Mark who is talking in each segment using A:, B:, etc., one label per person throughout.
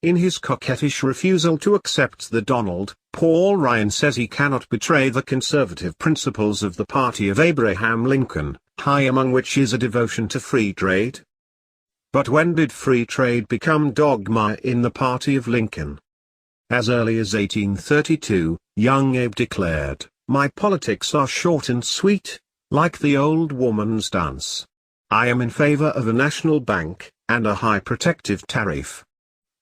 A: In his coquettish refusal to accept the Donald, Paul Ryan says he cannot betray the conservative principles of the party of Abraham Lincoln, high among which is a devotion to free trade. But when did free trade become dogma in the party of Lincoln? As early as 1832, young Abe declared, "My politics are short and sweet, like the old woman's dance. I am in favor of a national bank, and a high protective tariff.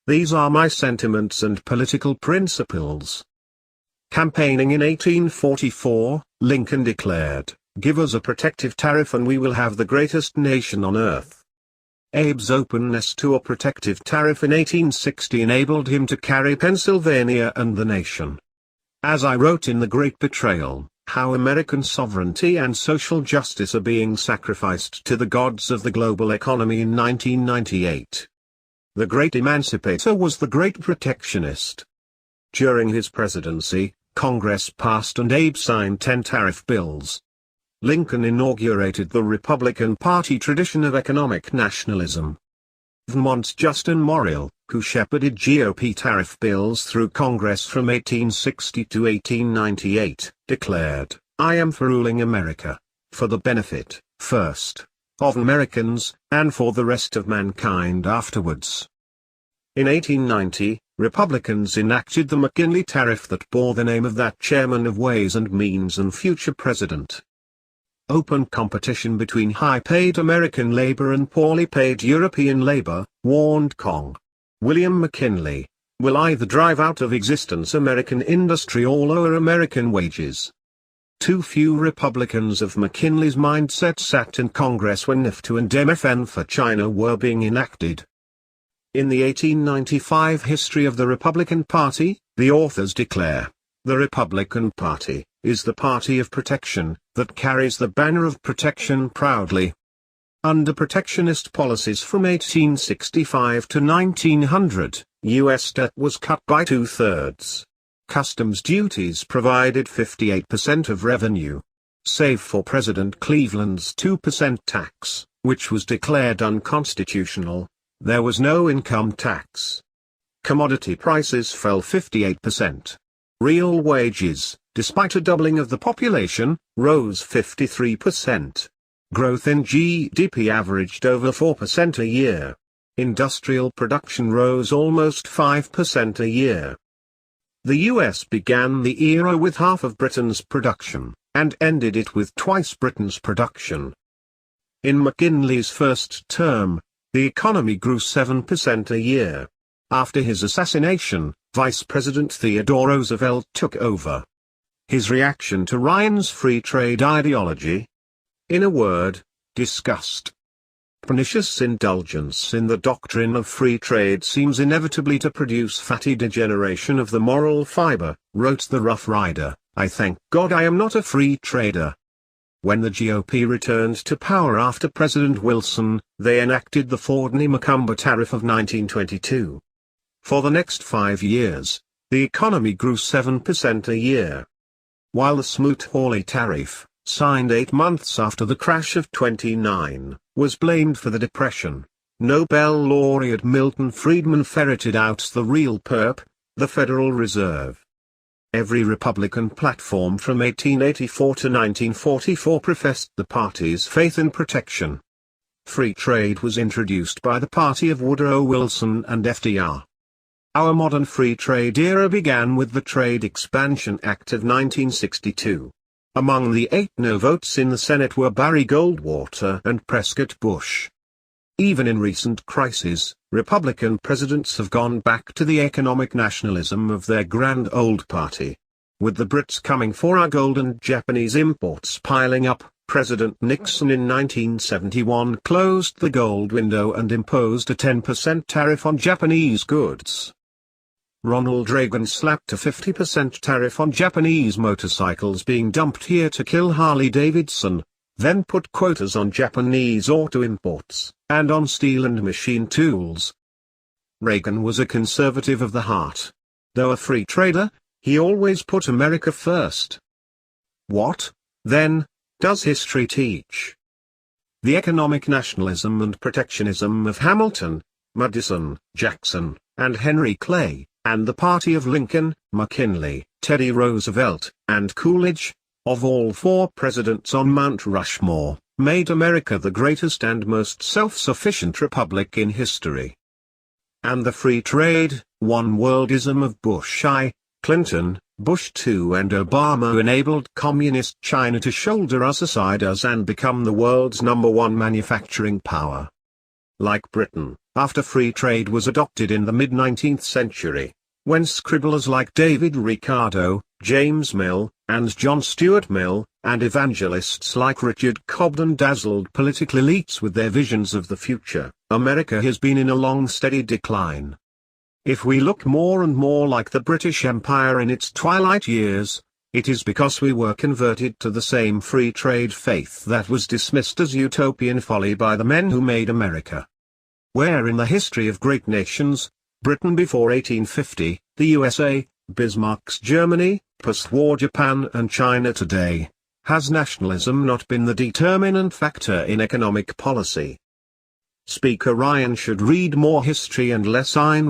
A: These are my sentiments and political principles." Campaigning in 1844, Lincoln declared, "Give us a protective tariff and we will have the greatest nation on earth." Abe's openness to a protective tariff in 1860 enabled him to carry Pennsylvania and the nation. As I wrote in The Great Betrayal, how American sovereignty and social justice are being sacrificed to the gods of the global economy in 1998. The great emancipator was the great protectionist. During his presidency, Congress passed and Abe signed 10 tariff bills. Lincoln inaugurated the Republican Party tradition of economic nationalism. Vermont's Justin Morrill, who shepherded GOP tariff bills through Congress from 1860 to 1898, declared, "I am for ruling America, for the benefit, first, of Americans, and for the rest of mankind afterwards." In 1890, Republicans enacted the McKinley Tariff that bore the name of that chairman of Ways and Means and future president. Open competition between high-paid American labor and poorly paid European labor, warned Cong. William McKinley, will either drive out of existence American industry or lower American wages. Too few Republicans of McKinley's mindset sat in Congress when NAFTA and MFN for China were being enacted. In the 1895 history of the Republican Party, the authors declare, "The Republican Party is the party of protection, that carries the banner of protection proudly." Under protectionist policies from 1865 to 1900, U.S. debt was cut by 2/3. Customs duties provided 58% of revenue. Save for President Cleveland's 2% tax, which was declared unconstitutional, there was no income tax. Commodity prices fell 58%. Real wages, despite a doubling of the population, rose 53%. Growth in GDP averaged over 4% a year. Industrial production rose almost 5% a year. The U.S. began the era with half of Britain's production, and ended it with twice Britain's production. In McKinley's first term, the economy grew 7% a year. After his assassination, Vice President Theodore Roosevelt took over. His reaction to Ryan's free trade ideology? In a word, disgust. Pernicious indulgence in the doctrine of free trade seems inevitably to produce fatty degeneration of the moral fiber, wrote the Rough Rider. "I thank God I am not a free trader." When the GOP returned to power after President Wilson, they enacted the Fordney-Macomber Tariff of 1922. For the next 5 years, the economy grew 7% a year. While the Smoot-Hawley Tariff, signed 8 months after the crash of '29, was blamed for the Depression, Nobel laureate Milton Friedman ferreted out the real perp, the Federal Reserve. Every Republican platform from 1884 to 1944 professed the party's faith in protection. Free trade was introduced by the party of Woodrow Wilson and FDR. Our modern free trade era began with the Trade Expansion Act of 1962. Among the 8 no votes in the Senate were Barry Goldwater and Prescott Bush. Even in recent crises, Republican presidents have gone back to the economic nationalism of their grand old party. With the Brits coming for our gold and Japanese imports piling up, President Nixon in 1971 closed the gold window and imposed a 10% tariff on Japanese goods. Ronald Reagan slapped a 50% tariff on Japanese motorcycles being dumped here to kill Harley-Davidson, then put quotas on Japanese auto imports, and on steel and machine tools. Reagan was a conservative of the heart. Though a free trader, he always put America first. What, then, does history teach? The economic nationalism and protectionism of Hamilton, Madison, Jackson, and Henry Clay, and the party of Lincoln, McKinley, Teddy Roosevelt, and Coolidge, of all four presidents on Mount Rushmore, made America the greatest and most self-sufficient republic in history. And the free trade, one worldism of Bush I, Clinton, Bush II and Obama enabled communist China to shoulder us aside and become the world's #1 manufacturing power. Like Britain, after free trade was adopted in the mid-19th century, when scribblers like David Ricardo, James Mill, and John Stuart Mill, and evangelists like Richard Cobden dazzled political elites with their visions of the future, America has been in a long steady decline. If we look more and more like the British Empire in its twilight years, it is because we were converted to the same free trade faith that was dismissed as utopian folly by the men who made America. Where in the history of great nations, Britain before 1850, the USA, Bismarck's Germany, post-war Japan and China today, has nationalism not been the determinant factor in economic policy? Speaker Ryan should read more history and less Ayn